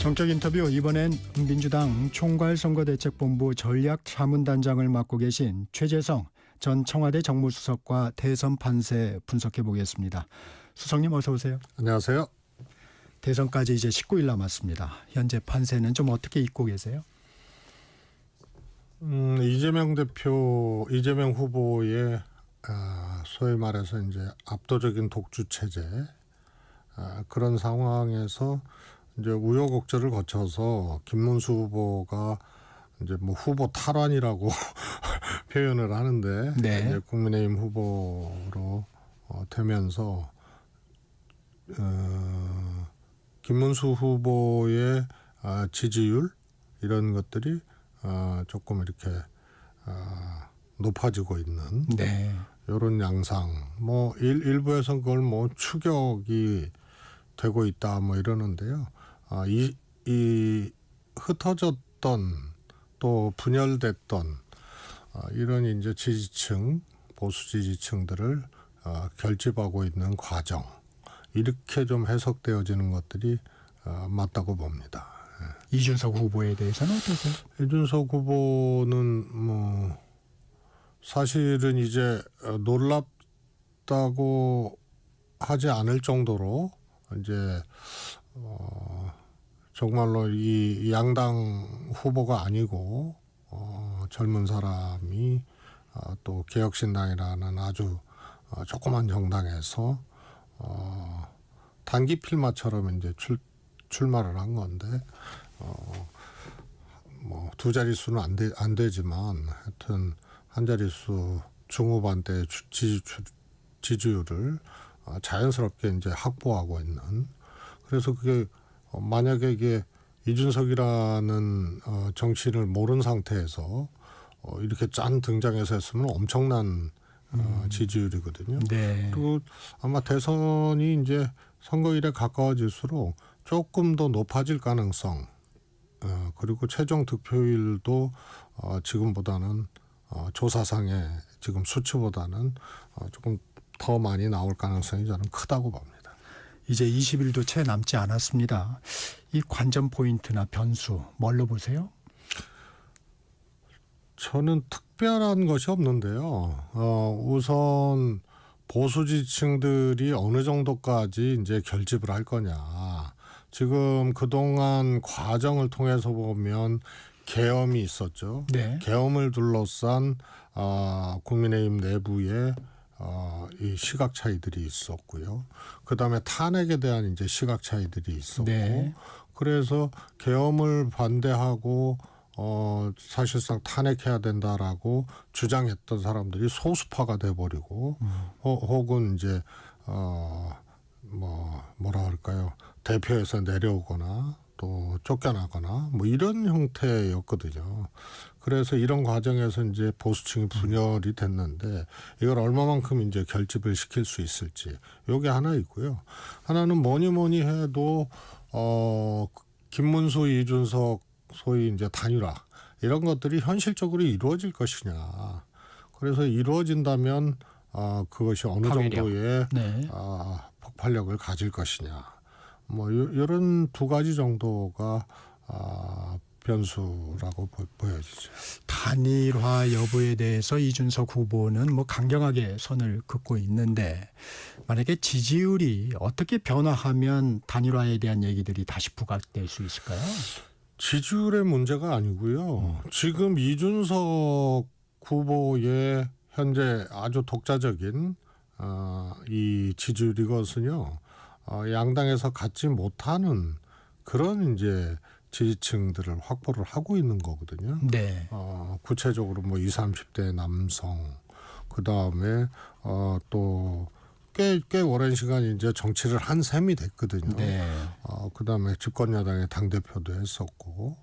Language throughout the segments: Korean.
정책 인터뷰, 이번엔 민주당 총괄선거대책본부 전략자문단장을 맡고 계신 최재성 전 청와대 정무수석과 대선 판세 분석해 보겠습니다. 수석님 어서 오세요. 안녕하세요. 대선까지 이제 19일 남았습니다. 현재 판세는 좀 어떻게 읽고 계세요? 이재명 후보의 소위 말해서 이제 압도적인 독주 체제, 그런 상황에서 이제 우여곡절을 거쳐서 김문수 후보가 이제 뭐 후보 탈환이라고 표현을 하는데, 네. 이제 국민의힘 후보로 되면서 김문수 후보의 지지율 이런 것들이 조금 이렇게 높아지고 있는 네. 이런 양상. 뭐 일부에서 그걸 뭐 추격이 되고 있다 뭐 이러는데요. 이 흩어졌던 또 분열됐던 이런 이제 지지층, 보수 지지층들을 결집하고 있는 과정, 이렇게 좀 해석되어지는 것들이 맞다고 봅니다. 이준석 후보에 대해서는 어떠세요? 이준석 후보는 뭐 사실은 이제 놀랍다고 하지 않을 정도로 이제 정말로 이 양당 후보가 아니고 젊은 사람이 또 개혁신당이라는 아주 조그만 정당에서 단기 필마처럼 이제 출마를 한 건데 뭐 두 자릿수는 안 되지만 하여튼 한 자릿수 중후반대 지지율을 자연스럽게 이제 확보하고 있는. 그래서 그게 만약에 이게 이준석이라는 정치인을 모르는 상태에서 이렇게 짠 등장해서 했으면 엄청난 지지율이거든요. 네. 또 아마 대선이 이제 선거일에 가까워질수록 조금 더 높아질 가능성, 그리고 최종 득표율도 지금보다는 조사상의 지금 수치보다는 조금 더 많이 나올 가능성이 저는 크다고 봅니다. 이제 20일도 채 남지 않았습니다. 이 관전 포인트나 변수 뭘로 보세요? 저는 특별한 것이 없는데요. 우선 보수 지층들이 어느 정도까지 이제 결집을 할 거냐. 지금 그동안 과정을 통해서 보면 계엄이 있었죠. 네. 계엄을 둘러싼 국민의힘 내부에 이 시각 차이들이 있었고요. 그 다음에 탄핵에 대한 이제 시각 차이들이 있었고, 네. 그래서 계엄을 반대하고 사실상 탄핵해야 된다라고 주장했던 사람들이 소수파가 돼버리고, 혹은 이제 뭐라 할까요? 대표에서 내려오거나 또 쫓겨나거나 뭐 이런 형태였거든요. 그래서 이런 과정에서 이제 보수층이 분열이 됐는데 이걸 얼마만큼 이제 결집을 시킬 수 있을지 요게 하나 있고요. 하나는 뭐니 해도 김문수, 이준석 소위 이제 단일화 이런 것들이 현실적으로 이루어질 것이냐. 그래서 이루어진다면 그것이 어느 파괴력. 정도의 네. 폭발력을 가질 것이냐. 뭐 이런 두 가지 정도가 변수라고 보여지죠. 단일화 여부에 대해서 이준석 후보는 뭐 강경하게 선을 긋고 있는데, 만약에 지지율이 어떻게 변화하면 단일화에 대한 얘기들이 다시 부각될 수 있을까요? 지지율의 문제가 아니고요. 지금 이준석 후보의 현재 아주 독자적인 이 지지율 이것은요. 양당에서 갖지 못하는 그런 이제 지지층들을 확보를 하고 있는 거거든요. 네. 구체적으로 뭐 20, 30대 남성, 그 다음에 또 꽤 오랜 시간 이제 정치를 한 셈이 됐거든요. 네. 그 다음에 집권여당의 당대표도 했었고,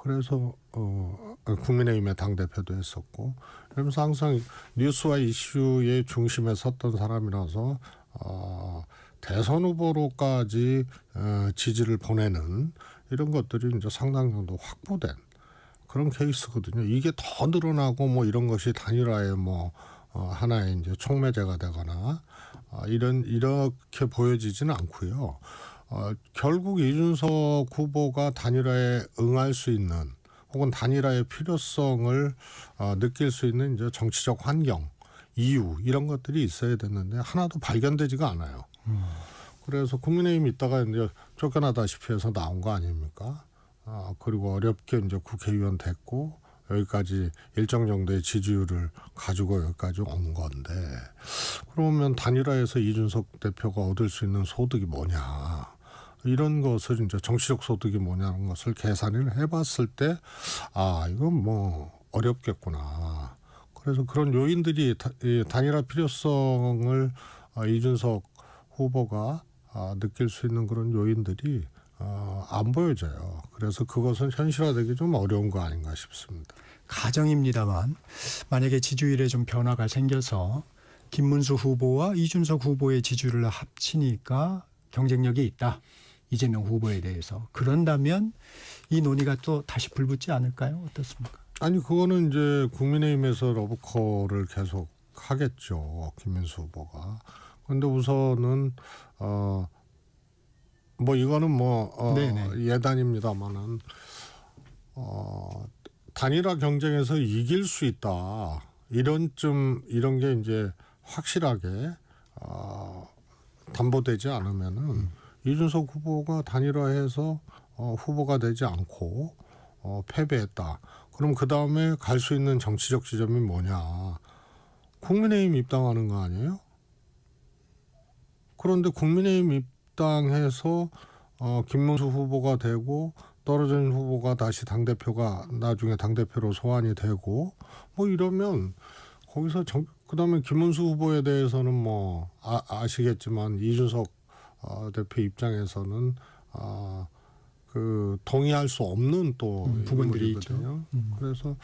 그래서 국민의힘의 당대표도 했었고, 그러면서 항상 뉴스와 이슈의 중심에 섰던 사람이라서 대선 후보로까지 지지를 보내는 이런 것들이 이제 상당 정도 확보된 그런 케이스거든요. 이게 더 늘어나고 뭐 이런 것이 단일화의 뭐 하나의 이제 촉매제가 되거나 이렇게 보여지지는 않고요. 결국 이준석 후보가 단일화에 응할 수 있는 혹은 단일화의 필요성을 느낄 수 있는 이제 정치적 환경, 이유 이런 것들이 있어야 됐는데 하나도 발견되지가 않아요. 그래서 국민의힘 있다가 이제 쫓겨나다시피 해서 나온 거 아닙니까? 그리고 어렵게 이제 국회의원 됐고 여기까지 일정 정도의 지지율을 가지고 여기까지 온 건데 그러면 단일화에서 이준석 대표가 얻을 수 있는 소득이 뭐냐? 이런 것을 이제 정치적 소득이 뭐냐는 것을 계산을 해봤을 때 이건 뭐 어렵겠구나. 그래서 그런 요인들이 이 단일화 필요성을 이준석 후보가 느낄 수 있는 그런 요인들이 안 보여져요. 그래서 그것은 현실화되기 좀 어려운 거 아닌가 싶습니다. 가정입니다만 만약에 지지율에 좀 변화가 생겨서 김문수 후보와 이준석 후보의 지지율을 합치니까 경쟁력이 있다. 이재명 후보에 대해서. 그런다면 이 논의가 또 다시 불붙지 않을까요? 어떻습니까? 아니 그거는 이제 국민의힘에서 러브콜을 계속 하겠죠. 김문수 후보가. 그런데 우선은 뭐 이거는 네네. 예단입니다만은 단일화 경쟁에서 이길 수 있다. 이런 게 이제 확실하게 담보되지 않으면은 이준석 후보가 단일화해서 후보가 되지 않고 패배했다. 그럼 그 다음에 갈 수 있는 정치적 지점이 뭐냐? 국민의힘 입당하는 거 아니에요? 그런데 국민의힘 입당해서 김문수 후보가 되고 떨어진 후보가 다시 당대표가 나중에 당대표로 소환이 되고 뭐 이러면 거기서 그다음에 김문수 후보에 대해서는 뭐 아시겠지만 이준석 대표 입장에서는 그 동의할 수 없는 또 부분들이 있거든요. 그래서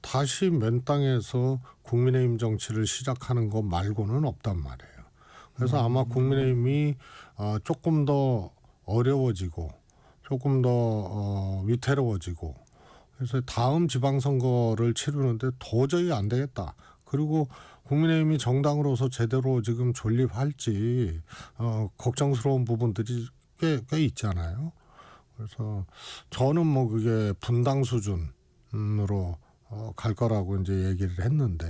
다시 맨 땅에서 국민의힘 정치를 시작하는 것 말고는 없단 말이에요. 그래서 아마 국민의힘이 조금 더 어려워지고 조금 더 위태로워지고 그래서 다음 지방선거를 치르는데 도저히 안 되겠다. 그리고 국민의힘이 정당으로서 제대로 지금 존립할지 걱정스러운 부분들이 꽤 있잖아요. 그래서 저는 뭐 그게 분당 수준으로 갈 거라고 이제 얘기를 했는데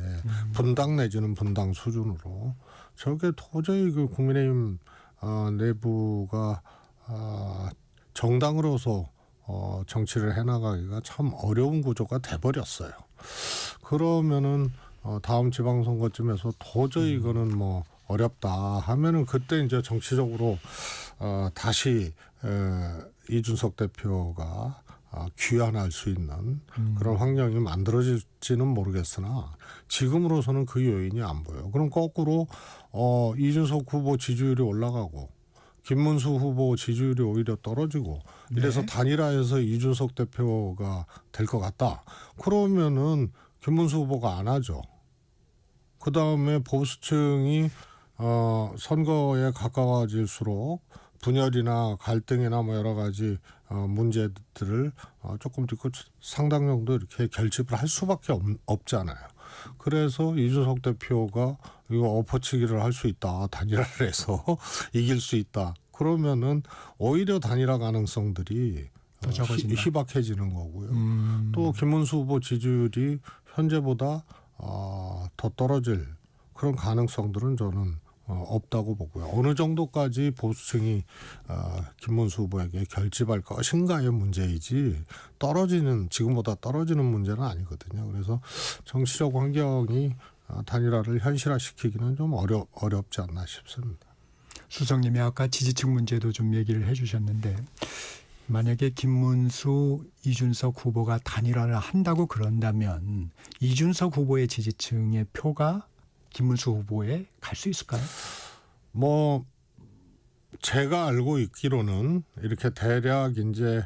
분당 내지는 분당 수준으로 저게 도저히 그 국민의힘 내부가 정당으로서 정치를 해나가기가 참 어려운 구조가 돼버렸어요. 그러면은 다음 지방선거쯤에서 도저히 이거는 뭐 어렵다 하면은 그때 이제 정치적으로 다시 이준석 대표가 귀환할 수 있는 그런 환경이 만들어질지는 모르겠으나 지금으로서는 그 요인이 안 보여요. 그럼 거꾸로 이준석 후보 지지율이 올라가고 김문수 후보 지지율이 오히려 떨어지고 이래서 단일화해서 이준석 대표가 될 것 같다. 그러면은 김문수 후보가 안 하죠. 그다음에 보수층이 선거에 가까워질수록 분열이나 갈등이나 뭐 여러 가지 문제들을 조금 상당 정도 이렇게 결집을 할 수밖에 없잖아요. 그래서 이준석 대표가 이거 엎어치기를 할 수 있다. 단일화를 해서 이길 수 있다. 그러면은 오히려 단일화 가능성들이 더 적어진다. 희박해지는 거고요. 또 김문수 후보 지지율이 현재보다 더 떨어질 그런 가능성들은 저는 없다고 보고요. 어느 정도까지 보수층이 김문수 후보에게 결집할 것인가의 문제이지 지금보다 떨어지는 문제는 아니거든요. 그래서 정치적 환경이 단일화를 현실화시키기는 좀 어렵지 않나 싶습니다. 수석님이 아까 지지층 문제도 좀 얘기를 해주셨는데 만약에 김문수, 이준석 후보가 단일화를 한다고 그런다면 이준석 후보의 지지층의 표가 김문수 후보에 갈 수 있을까요? 뭐 제가 알고 있기로는 이렇게 대략 이제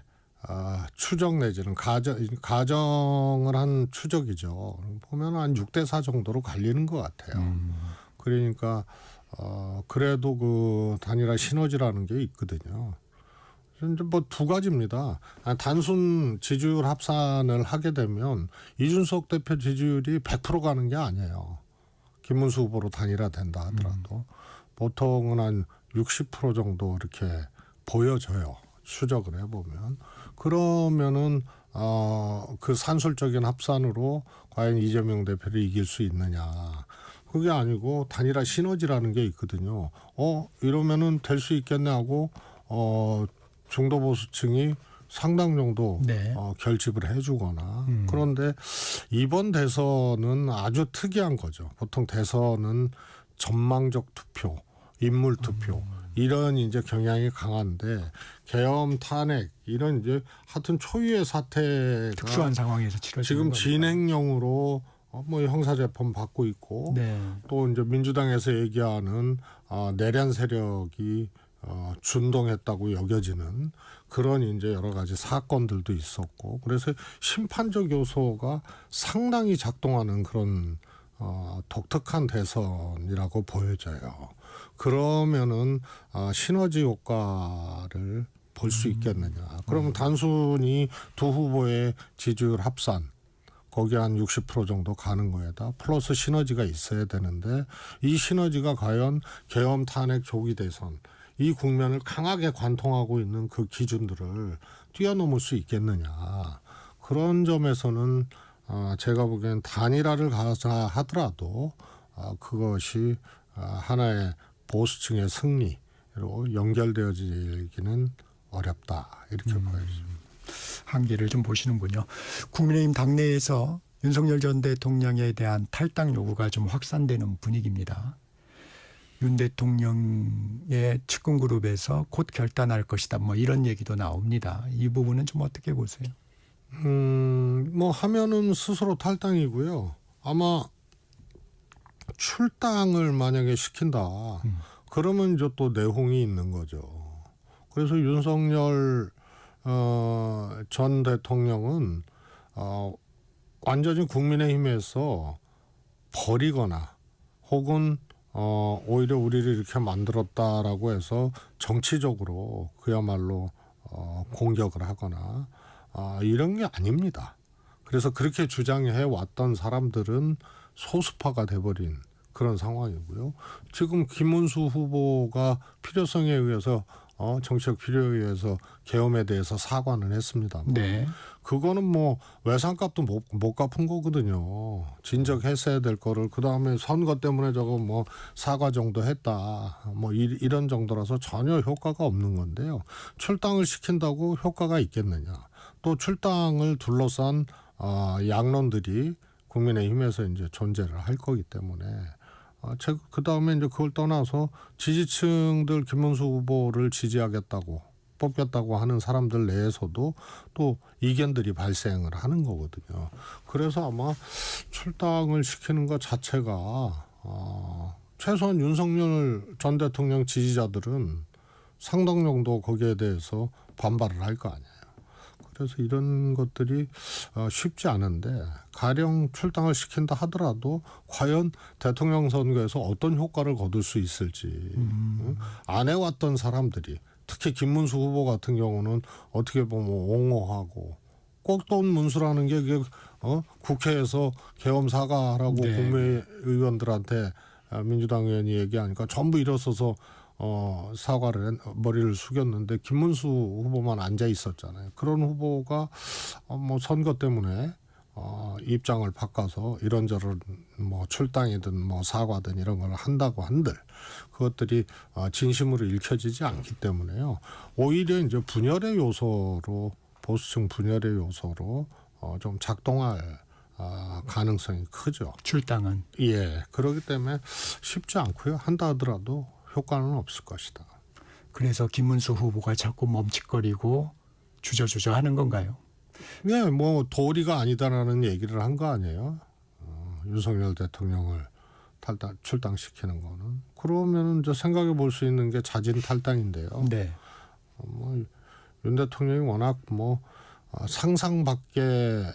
추정 내지는 가정을 한 추적이죠. 보면 한 6대4 정도로 갈리는 것 같아요. 그러니까 그래도 그 단일화 시너지라는 게 있거든요. 이제 뭐 두 가지입니다. 단순 지지율 합산을 하게 되면 이준석 대표 지지율이 100% 가는 게 아니에요. 김문수 후보로 단일화된다 하더라도 보통은 한 60% 정도 이렇게 보여져요. 추적을 해보면. 그러면은 그 산술적인 합산으로 과연 이재명 대표를 이길 수 있느냐. 그게 아니고 단일화 시너지라는 게 있거든요. 이러면은 될 수 있겠네 하고 중도 보수층이 상당 정도 네. 결집을 해주거나 그런데 이번 대선은 아주 특이한 거죠. 보통 대선은 전망적 투표, 인물 투표 이런 이제 경향이 강한데 계엄 탄핵 이런 이제 하여튼 초유의 사태가 특수한 상황에서 치러지는 지금 거니까. 진행형으로 뭐 형사재판 받고 있고 네. 또 이제 민주당에서 얘기하는 내란 세력이 준동했다고 여겨지는 그런 이제 여러 가지 사건들도 있었고 그래서 심판적 요소가 상당히 작동하는 그런 독특한 대선이라고 보여져요. 그러면은 시너지 효과를 볼 수 있겠느냐. 그러면 단순히 두 후보의 지지율 합산 거기 한 60% 정도 가는 거에다 플러스 시너지가 있어야 되는데 이 시너지가 과연 계엄 탄핵 조기 대선 이 국면을 강하게 관통하고 있는 그 기준들을 뛰어넘을 수 있겠느냐. 그런 점에서는 제가 보기엔 단일화를 가자 하더라도 그것이 하나의 보수층의 승리로 연결되어지기는 어렵다. 이렇게 보여집니다. 한계를 좀 보시는군요. 국민의힘 당내에서 윤석열 전 대통령에 대한 탈당 요구가 좀 확산되는 분위기입니다. 윤 대통령의 측근 그룹에서 곧 결단할 것이다. 뭐 이런 얘기도 나옵니다. 이 부분은 좀 어떻게 보세요? 뭐 하면은 스스로 탈당이고요. 아마 출당을 만약에 시킨다. 그러면 이제 또 내홍이 있는 거죠. 그래서 윤석열 전 대통령은 완전히 국민의힘에서 버리거나 혹은 오히려 우리를 이렇게 만들었다라고 해서 정치적으로 그야말로 공격을 하거나 이런 게 아닙니다. 그래서 그렇게 주장해 왔던 사람들은 소수파가 돼버린 그런 상황이고요. 지금 김문수 후보가 필요성에 의해서 정치적 필요에 의해서 계엄에 대해서 사과는 했습니다만 네. 그거는 뭐 외상값도 못 갚은 거거든요. 진작했어야 될 거를 그다음에 선거 때문에 저거 뭐 사과 정도 했다. 뭐 이런 정도라서 전혀 효과가 없는 건데요. 출당을 시킨다고 효과가 있겠느냐. 또 출당을 둘러싼 양론들이 국민의힘에서 이제 존재를 할 거기 때문에 그 다음에 이제 그걸 떠나서 지지층들 김문수 후보를 지지하겠다고 뽑겠다고 하는 사람들 내에서도 또 이견들이 발생을 하는 거거든요. 그래서 아마 출당을 시키는 것 자체가 최소한 윤석열 전 대통령 지지자들은 상당 정도 거기에 대해서 반발을 할 거 아니에요. 그래서 이런 것들이 쉽지 않은데 가령 출당을 시킨다 하더라도 과연 대통령 선거에서 어떤 효과를 거둘 수 있을지 안 해왔던 사람들이 특히 김문수 후보 같은 경우는 어떻게 보면 옹호하고 꼭돈 문수라는 게 국회에서 계엄 사과라고 네. 국회의원들한테 민주당 의원이 얘기하니까 전부 일어서서 사과를 머리를 숙였는데 김문수 후보만 앉아 있었잖아요. 그런 후보가 뭐 선거 때문에 입장을 바꿔서 이런저런 뭐 출당이든 뭐 사과든 이런 걸 한다고 한들 그것들이 진심으로 읽혀지지 않기 때문에요. 오히려 이제 분열의 요소로 보수층 분열의 요소로 좀 작동할 가능성이 크죠. 출당은. 예, 그렇기 때문에 쉽지 않고요. 한다 하더라도 효과는 없을 것이다. 그래서 김문수 후보가 자꾸 멈칫거리고 주저주저 하는 건가요? 네, 뭐 도리가 아니다라는 얘기를 한 거 아니에요. 윤석열 대통령을 출당시키는 거는. 그러면은 저 생각해 볼 수 있는 게 자진 탈당인데요. 네. 윤 대통령이 워낙 뭐 상상 밖의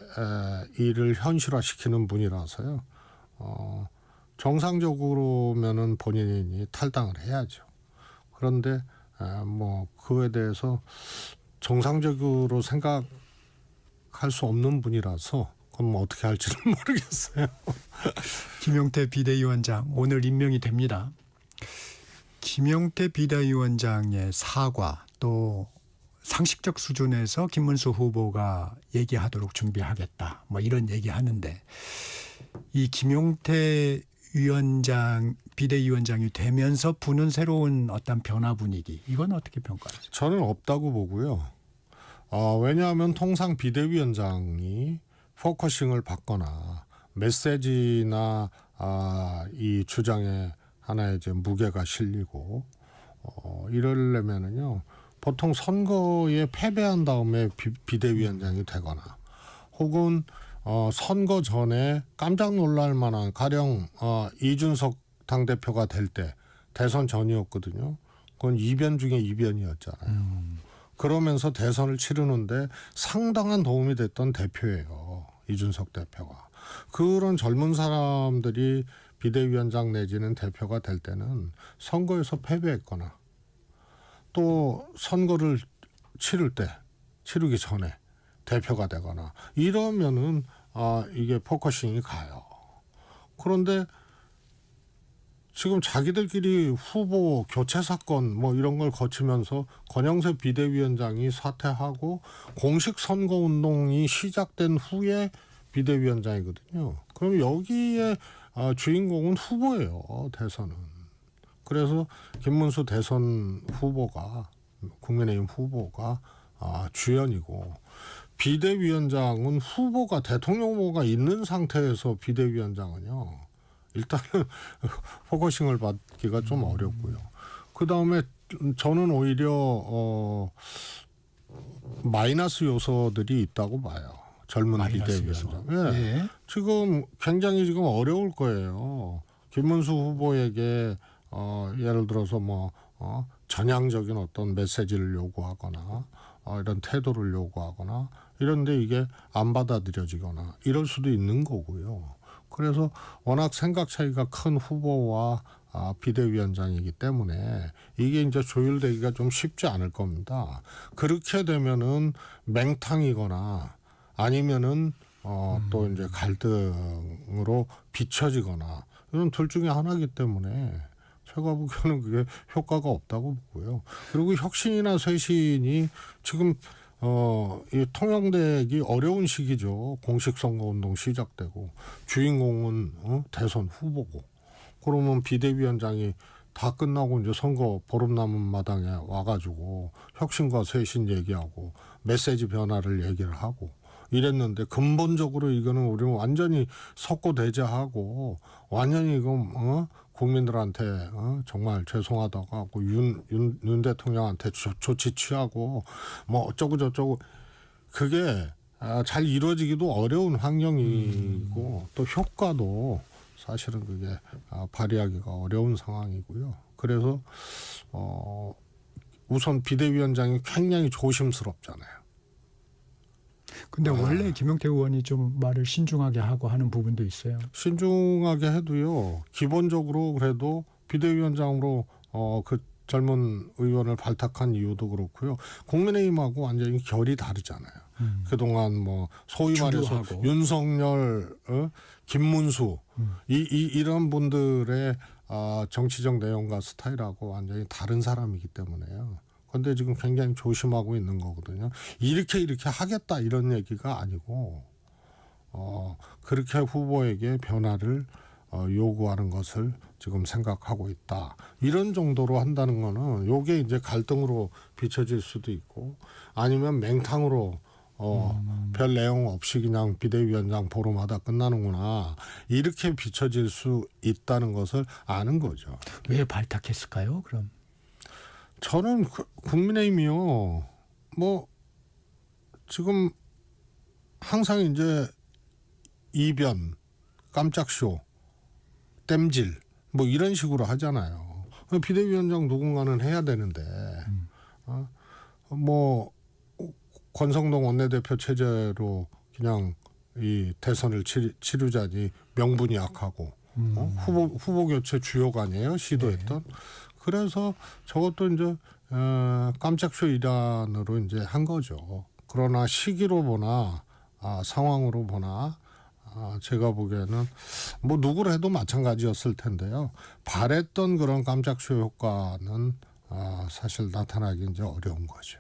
일을 현실화시키는 분이라서요. 정상적으로면은 본인이 탈당을 해야죠. 그런데 뭐 그에 대해서 정상적으로 생각할 수 없는 분이라서 그건 뭐 어떻게 할지는 모르겠어요. 김용태 비대위원장 오늘 임명이 됩니다. 김용태 비대위원장의 사과 또 상식적 수준에서 김문수 후보가 얘기하도록 준비하겠다. 뭐 이런 얘기하는데 이 김용태 비대위원장이 되면서 부는 새로운 어떤 변화 분위기 이건 어떻게 평가하세요? 저는 없다고 보고요. 왜냐하면 통상 비대위원장이 포커싱을 받거나 메시지나 이 주장에 하나의 이제 무게가 실리고 이러려면은요 보통 선거에 패배한 다음에 비대위원장이 되거나 혹은 선거 전에 깜짝 놀랄 만한 가령 이준석 당대표가 될 때 대선 전이었거든요. 그건 이변 중에 이변이었잖아요. 그러면서 대선을 치르는데 상당한 도움이 됐던 대표예요. 이준석 대표가. 그런 젊은 사람들이 비대위원장 내지는 대표가 될 때는 선거에서 패배했거나 또 선거를 치르기 전에 대표가 되거나 이러면은 이게 포커싱이 가요. 그런데 지금 자기들끼리 후보 교체 사건 뭐 이런 걸 거치면서 권영세 비대위원장이 사퇴하고 공식 선거 운동이 시작된 후에 비대위원장이거든요. 그럼 여기에 주인공은 후보예요. 대선은. 그래서 김문수 대선 후보가 국민의힘 후보가 주연이고 비대위원장은 후보가 대통령 후보가 있는 상태에서 비대위원장은요. 일단은 포커싱을 받기가 좀 어렵고요. 그다음에 저는 오히려 마이너스 요소들이 있다고 봐요. 젊은 비대위원장. 예. 지금 굉장히 지금 어려울 거예요. 김문수 후보에게 예를 들어서 전향적인 어떤 메시지를 요구하거나 이런 태도를 요구하거나 이런데 이게 안 받아들여지거나 이럴 수도 있는 거고요. 그래서 워낙 생각 차이가 큰 후보와 비대위원장이기 때문에 이게 이제 조율되기가 좀 쉽지 않을 겁니다. 그렇게 되면은 맹탕이거나 아니면은 또 이제 갈등으로 비춰지거나 이런 둘 중에 하나이기 때문에 제가 보기에는 그게 효과가 없다고 보고요. 그리고 혁신이나 쇄신이 지금 이 통용되기 어려운 시기죠. 공식 선거운동 시작되고 주인공은 대선 후보고 그러면 비대위원장이 다 끝나고 이제 선거 보름 남은 마당에 와가지고 혁신과 쇄신 얘기하고 메시지 변화를 얘기를 하고 이랬는데 근본적으로 이거는 우리는 완전히 석고대죄하고 완전히 이거 국민들한테 정말 죄송하다고 하고 윤 대통령한테 조치 취하고 뭐 어쩌고 저쩌고 그게 잘 이루어지기도 어려운 환경이고 또 효과도 사실은 그게 발휘하기가 어려운 상황이고요. 그래서 우선 비대위원장이 굉장히 조심스럽잖아요. 근데 원래 김용태 의원이 좀 말을 신중하게 하고 하는 부분도 있어요. 신중하게 해도요. 기본적으로 그래도 비대위원장으로 그 젊은 의원을 발탁한 이유도 그렇고요. 국민의힘하고 완전히 결이 다르잖아요. 그동안 뭐 소위 말해서 윤석열, 김문수 이런 분들의 정치적 내용과 스타일하고 완전히 다른 사람이기 때문에요. 그런데 지금 굉장히 조심하고 있는 거거든요. 이렇게 하겠다 이런 얘기가 아니고 그렇게 후보에게 변화를 요구하는 것을 지금 생각하고 있다. 이런 정도로 한다는 거는 요게 이제 갈등으로 비춰질 수도 있고 아니면 맹탕으로 별 내용 없이 그냥 비대위원장 보름하다 끝나는구나. 이렇게 비춰질 수 있다는 것을 아는 거죠. 왜 발탁했을까요? 그럼 저는 국민의힘이요. 뭐 지금 항상 이제 이변, 깜짝쇼, 땜질 뭐 이런 식으로 하잖아요. 비대위원장 누군가는 해야 되는데 뭐 권성동 원내대표 체제로 그냥 이 대선을 치르자니 명분이 약하고 후보 교체 주요가 아니에요 시도했던. 그래서 저것도 이제 깜짝쇼 일환으로 이제 한 거죠. 그러나 시기로 보나 상황으로 보나 제가 보기에는 뭐 누구를 해도 마찬가지였을 텐데요. 바랬던 그런 깜짝쇼 효과는 사실 나타나기 이제 어려운 거죠.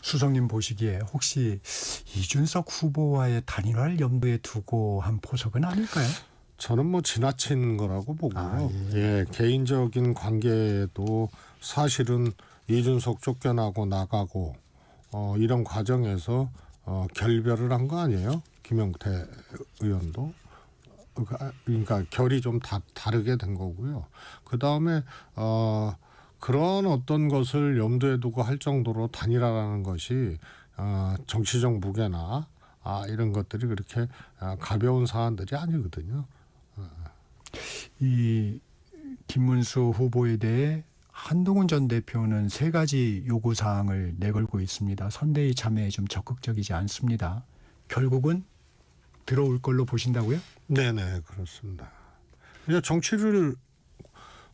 수석님 보시기에 혹시 이준석 후보와의 단일화를 염두에 두고 한 포석은 아닐까요? 저는 뭐 지나친 거라고 보고요. 예, 개인적인 관계도 사실은 이준석 쫓겨나고 나가고 이런 과정에서 결별을 한 거 아니에요? 김용태 의원도. 그러니까 결이 좀 다르게 된 거고요. 그 다음에 그런 어떤 것을 염두에 두고 할 정도로 단일화라는 것이 정치적 무게나 이런 것들이 그렇게 가벼운 사안들이 아니거든요. 이 김문수 후보에 대해 한동훈 전 대표는 3가지 요구 사항을 내걸고 있습니다. 선대위 참여에 좀 적극적이지 않습니다. 결국은 들어올 걸로 보신다고요? 네네, 그렇습니다. 이제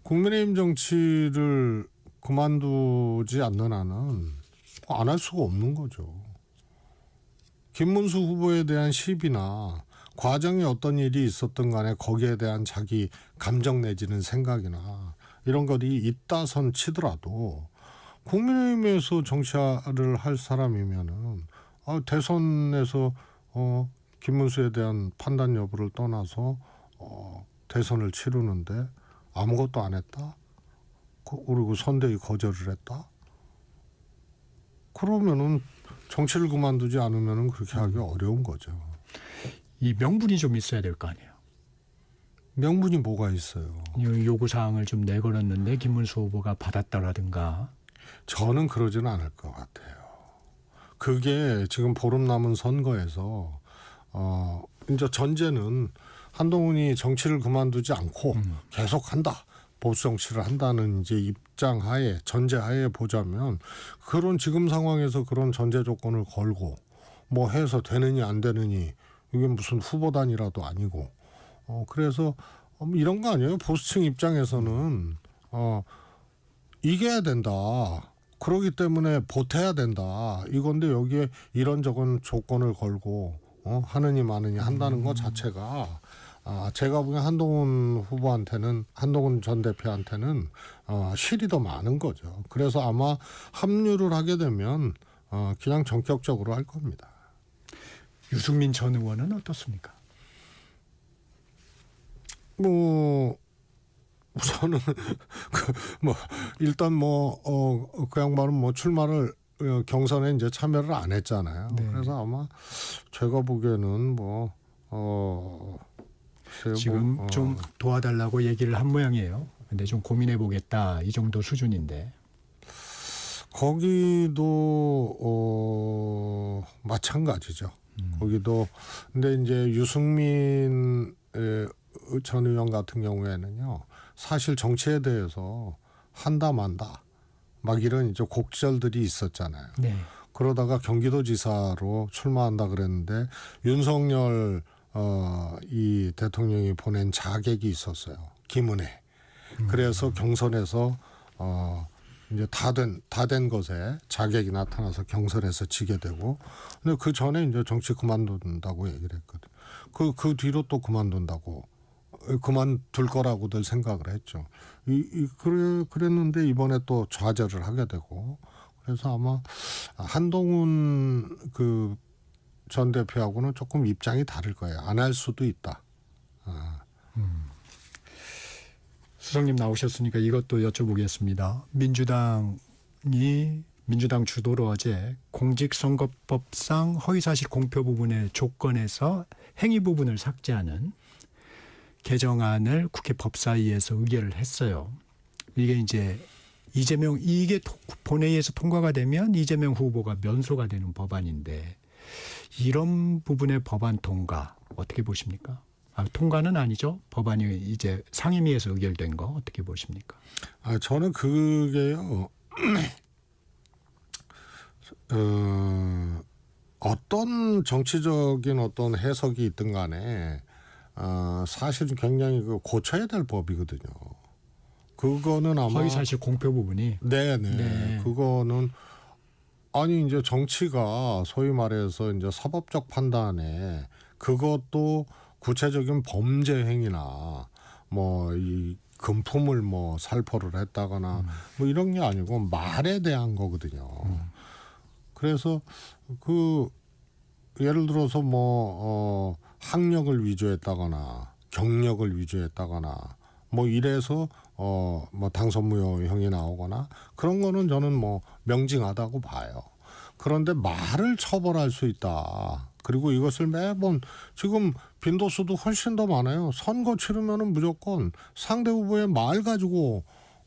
국민의힘 정치를 그만두지 않는 한은 안 할 수가 없는 거죠. 김문수 후보에 대한 시비나 과정에 어떤 일이 있었던 간에 거기에 대한 자기 감정 내지는 생각이나 이런 것이 있다선 치더라도 국민의힘에서 정치를 할 사람이면은 대선에서 김문수에 대한 판단 여부를 떠나서 대선을 치르는데 아무것도 안 했다. 그리고 선대위 거절을 했다. 그러면은 정치를 그만두지 않으면은 그렇게 하기 어려운 거죠. 이 명분이 좀 있어야 될 거 아니에요. 명분이 뭐가 있어요? 요구 사항을 좀 내걸었는데 김문수 후보가 받았다라든가. 저는 그러지는 않을 것 같아요. 그게 지금 보름 남은 선거에서 이제 전제는 한동훈이 정치를 그만두지 않고 계속한다. 보수 정치를 한다는 이제 입장하에 전제하에 보자면 그런 지금 상황에서 그런 전제 조건을 걸고 뭐 해서 되느니 안 되느니 이게 무슨 후보단이라도 아니고 그래서 이런 거 아니에요? 보수층 입장에서는 이겨야 된다. 그러기 때문에 보태야 된다. 이건데 여기에 이런저런 조건을 걸고 하느니 마느니 한다는 것 자체가 제가 보기엔 한동훈 전 대표한테는 실이 더 많은 거죠. 그래서 아마 합류를 하게 되면 그냥 전격적으로 할 겁니다. 유승민 전 의원은 어떻습니까? 뭐 저는 일단 그 양반은 출마를 경선에 이제 참여를 안 했잖아요. 네. 그래서 아마 제가 보기에는 지금 좀 도와달라고 얘기를 한 모양이에요. 근데 좀 고민해 보겠다 이 정도 수준인데. 거기도 마찬가지죠. 거기도 근데 이제 유승민 전 의원 같은 경우에는요. 사실 정치에 대해서 한다 만다 막 이런 이제 곡절들이 있었잖아요. 네. 그러다가 경기도지사로 출마한다 그랬는데 윤석열 이 대통령이 보낸 자객이 있었어요. 김은혜. 그래서 경선에서 이제 다 된 것에 자객이 나타나서 경선에서 지게 되고, 근데 그 전에 이제 정치 그만둔다고 얘기를 했거든. 그 뒤로 또 그만둘 거라고들 생각을 했죠. 그랬는데 이번에 또 좌절을 하게 되고, 그래서 아마 한동훈 전 대표하고는 조금 입장이 다를 거예요. 안 할 수도 있다. 수석님 나오셨으니까 이것도 여쭤보겠습니다. 민주당 주도로 어제 공직선거법상 허위사실 공표 부분의 조건에서 행위 부분을 삭제하는 개정안을 국회 법사위에서 의결을 했어요. 이게 이제 이게 본회의에서 통과가 되면 이재명 후보가 면소가 되는 법안인데 이런 부분의 법안 통과 어떻게 보십니까? 통과는 아니죠. 법안이 이제 상임위에서 의결된 거 어떻게 보십니까? 저는 그게요. 어떤 정치적인 어떤 해석이 있든 간에 사실은 굉장히 고쳐야 될 법이거든요. 그거는 아마 허위사실 공표 부분이 네. 그거는 이제 정치가 소위 말해서 이제 사법적 판단에 그것도 구체적인 범죄 행위나 금품을 뭐 살포를 했다거나 뭐 이런 게 아니고 말에 대한 거거든요. 그래서 그 예를 들어서 뭐 학력을 위조했다거나 경력을 위조했다거나 뭐 이래서 뭐 당선무효형이 나오거나 그런 거는 저는 뭐 명징하다고 봐요. 그런데 말을 처벌할 수 있다. 그리고 이것을 매번 지금 빈도수도 훨씬 더 많아요. 선거 치르면은 무조건 상대 후보의 말 가지고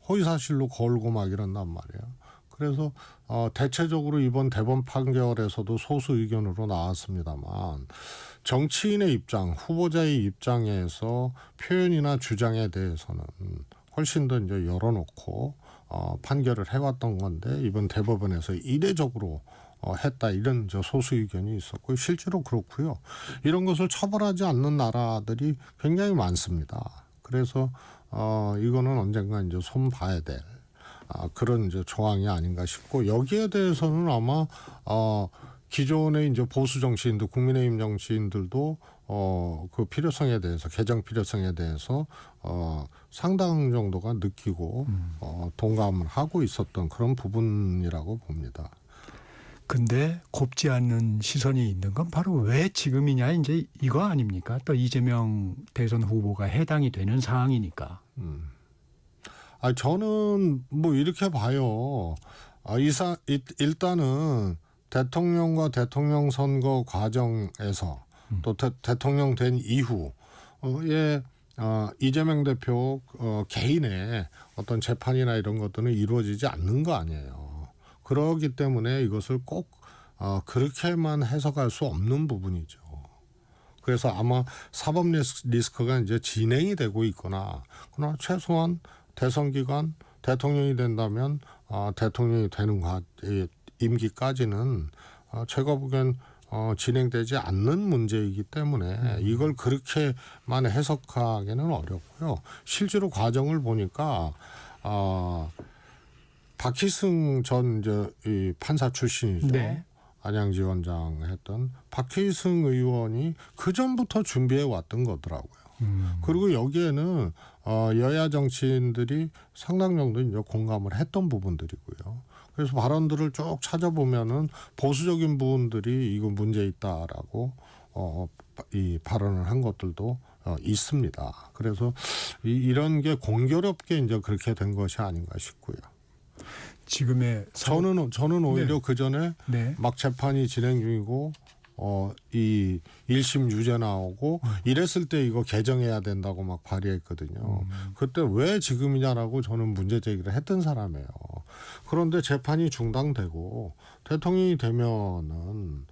허위사실로 걸고 막 이런단 말이에요. 그래서 대체적으로 이번 대법원 판결에서도 소수 의견으로 나왔습니다만 정치인의 입장, 후보자의 입장에서 표현이나 주장에 대해서는 훨씬 더 이제 열어놓고 판결을 해왔던 건데 이번 대법원에서 이례적으로 했다 이런 소수 의견이 있었고 실제로 그렇고요. 이런 것을 처벌하지 않는 나라들이 굉장히 많습니다. 그래서 이거는 언젠가 이제 손 봐야 될 그런 이제 조항이 아닌가 싶고 여기에 대해서는 아마 기존의 이제 보수 정치인들, 국민의힘 정치인들도 그 필요성에 대해서 개정 필요성에 대해서 상당 정도가 느끼고 동감을 하고 있었던 그런 부분이라고 봅니다. 근데 곱지 않는 시선이 있는 건 바로 왜 지금이냐 이제 이거 아닙니까? 또 이재명 대선 후보가 해당이 되는 사항이니까. 저는 뭐 이렇게 봐요. 일단은 대통령과 대통령 선거 과정에서 또 대통령 된 이후에 이재명 대표 개인의 어떤 재판이나 이런 것들은 이루어지지 않는 거 아니에요. 그렇기 때문에 이것을 꼭 그렇게만 해석할 수 없는 부분이죠. 그래서 아마 사법 리스크가 이제 진행이 되고 있거나 그러나 최소한 대선 기간 대통령이 된다면 대통령이 되는 임기까지는 제가 보기엔 진행되지 않는 문제이기 때문에 이걸 그렇게만 해석하기는 어렵고요. 실제로 과정을 보니까 박희승 전 이 판사 출신이죠. 네. 안양지원장 했던 박희승 의원이 그 전부터 준비해 왔던 거더라고요. 그리고 여기에는 여야 정치인들이 상당 정도 이제 공감을 했던 부분들이고요. 그래서 발언들을 쭉 찾아보면은 보수적인 부분들이 이거 문제 있다라고 이 발언을 한 것들도 있습니다. 그래서 이런 게 공교롭게 이제 그렇게 된 것이 아닌가 싶고요. 지금의 저는 오히려 네. 그 전에 네. 막 재판이 진행 중이고 이 1심 유죄 나오고 이랬을 때 이거 개정해야 된다고 막 발의했거든요. 그때 왜 지금이냐라고 저는 문제 제기를 했던 사람이에요. 그런데 재판이 중단되고 대통령이 되면은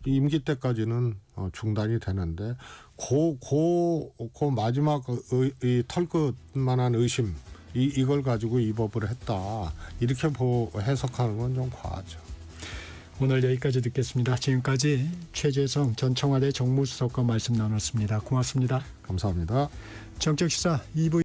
임기 때까지는 중단이 되는데 그 마지막 이 털끝만한 의심 이걸 가지고 이 법을 했다 이렇게 해석하는 건 좀 과하죠. 오늘 여기까지 듣겠습니다. 지금까지 최재성 전 청와대 정무수석과 말씀 나눴습니다. 고맙습니다. 감사합니다. 정책시사 2부